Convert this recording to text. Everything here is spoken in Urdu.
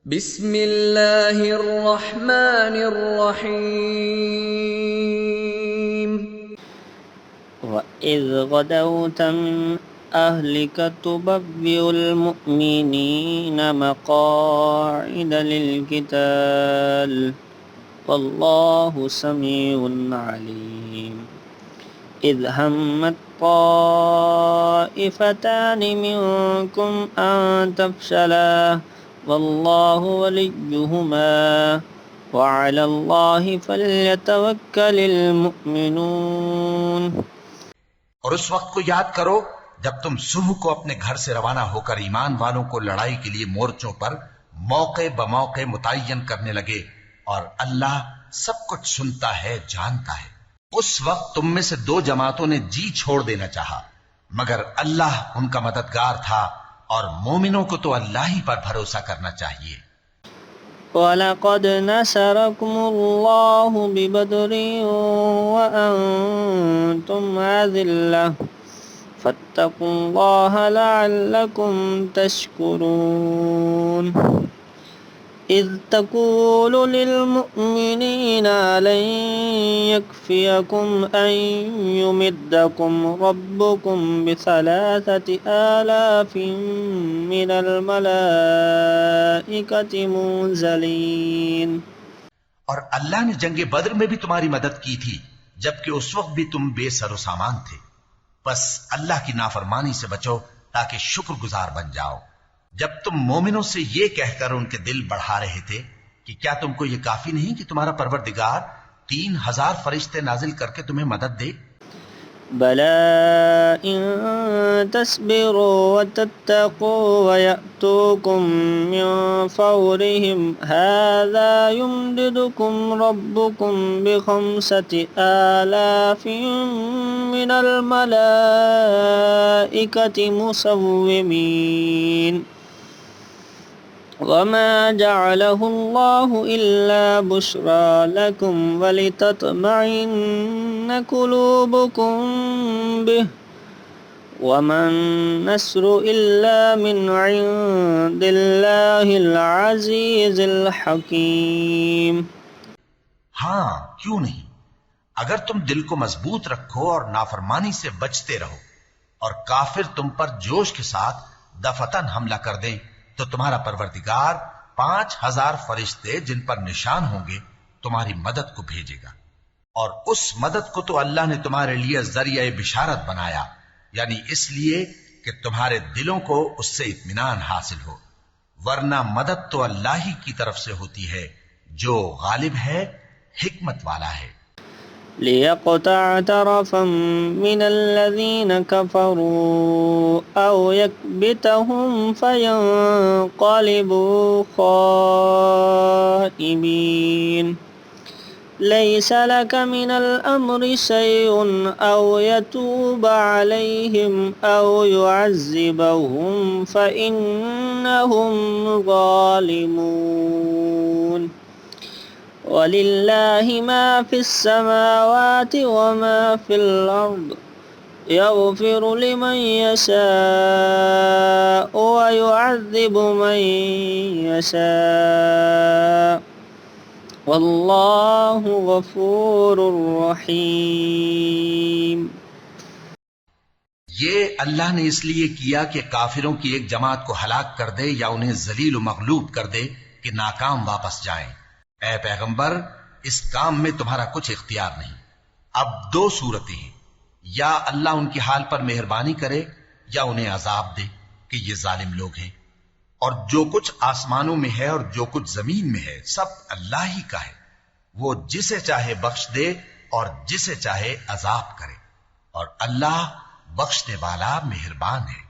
بسم اللہ الرحمن الرحیم وَإِذْ غَدَوْتَ مِنْ أَهْلِكَ تُبَوِّئُ الْمُؤْمِنِينَ مَقَاعِدَ لِلْقِتَالِ وَاللَّهُ سَمِيعٌ عَلِيمٌ إِذْ هَمَّتْ طَائِفَتَانِ مِنْكُمْ أَنْ تَفْشَلَا وَاللَّهُ وَلِيُّهُمَا وَعَلَى اللَّهِ فَلْيَتَوَكَّلِ الْمُؤْمِنُونَ۔ اور اس وقت کو یاد کرو جب تم صبح کو اپنے گھر سے روانہ ہو کر ایمان والوں کو لڑائی کے لیے مورچوں پر موقع بموقع متعین کرنے لگے، اور اللہ سب کچھ سنتا ہے، جانتا ہے۔ اس وقت تم میں سے دو جماعتوں نے جی چھوڑ دینا چاہا، مگر اللہ ان کا مددگار تھا، اور مومنوں کو تو اللہ ہی پر بھروسہ کرنا چاہیے۔ وَلَقَدْ نَصَرَكُمُ اللَّهُ بِبَدْرٍ وَأَنْتُمْ أَذِلَّةٌ فَاتَّقُوا اللَّهَ لَعَلَّكُمْ تَشْكُرُونَ۔ إِذْ تَقُولُ لِلْمُؤْمِنِينَ أَلَنْ يَكْفِيَكُمْ أَنْ يُمِدَّكُمْ رَبُّكُمْ بِثَلَاثَةِ آلَافٍ مِّنَ الْمَلَائِكَةِ مُنزَلِينَ۔ اور اللہ نے جنگ بدر میں بھی تمہاری مدد کی تھی، جبکہ اس وقت بھی تم بے سر و سامان تھے۔ بس اللہ کی نافرمانی سے بچو تاکہ شکر گزار بن جاؤ۔ جب تم مومنوں سے یہ کہہ کر ان کے دل بڑھا رہے تھے کہ کیا تم کو یہ کافی نہیں کہ تمہارا پروردگار 3000 فرشتے نازل کر کے تمہیں مدد دے؟ بَلَىٰ إِن تَصْبِرُوا وَتَتَّقُوا وَيَأْتُوكُم مِّن فَوْرِهِمْ هَٰذَا يُمْدِدْكُمْ رَبُّكُم بِخَمْسَةِ آلَافٍ مِّنَ الْمَلَائِكَةِ مُسَوِّمِينَ۔ وَمَا جَعَلَهُ اللَّهُ إِلَّا بُشْرَىٰ لَكُمْ وَلِتَطْمَئِنَّ قُلُوبُكُم بِهِ وَمَا النَّصْرُ إِلَّا مِنْ عِندِ اللَّهِ الْعَزِيزِ الْحَكِيمِ۔ ہاں کیوں نہیں، اگر تم دل کو مضبوط رکھو اور نافرمانی سے بچتے رہو، اور کافر تم پر جوش کے ساتھ دفتن حملہ کر دیں، تو تمہارا پروردگار 5000 فرشتے جن پر نشان ہوں گے تمہاری مدد کو بھیجے گا۔ اور اس مدد کو تو اللہ نے تمہارے لیے ذریعہ بشارت بنایا، یعنی اس لیے کہ تمہارے دلوں کو اس سے اطمینان حاصل ہو، ورنہ مدد تو اللہ ہی کی طرف سے ہوتی ہے جو غالب ہے، حکمت والا ہے۔ لِيَقْطَعَ طَرَفًا مِّنَ الَّذِينَ كَفَرُوا أَوْ يَكْبِتَهُمْ فَيَنقَلِبُوا خَائِبِينَ۔ لَيْسَ لَكَ مِنَ الْأَمْرِ شَيْءٌ أَوْ يَتُوبَ عَلَيْهِمْ أَوْ يُعَذِّبَهُمْ فَإِنَّهُمْ ظَالِمُونَ۔ وَلِلَّهِ مَا فِي السَّمَاوَاتِ وَمَا فِي الْأَرْضِ يَغْفِرُ لِمَن يَشَاءُ وَيُعَذِّبُ مَن يَشَاءُ وَاللَّهُ غَفُورٌ رَّحِيمٌ۔ یہ اللہ نے اس لیے کیا کہ کافروں کی ایک جماعت کو ہلاک کر دے یا انہیں ذلیل و مغلوب کر دے کہ ناکام واپس جائیں۔ اے پیغمبر، اس کام میں تمہارا کچھ اختیار نہیں۔ اب دو صورتیں ہیں، یا اللہ ان کی حال پر مہربانی کرے یا انہیں عذاب دے کہ یہ ظالم لوگ ہیں۔ اور جو کچھ آسمانوں میں ہے اور جو کچھ زمین میں ہے سب اللہ ہی کا ہے، وہ جسے چاہے بخش دے اور جسے چاہے عذاب کرے، اور اللہ بخشنے والا مہربان ہے۔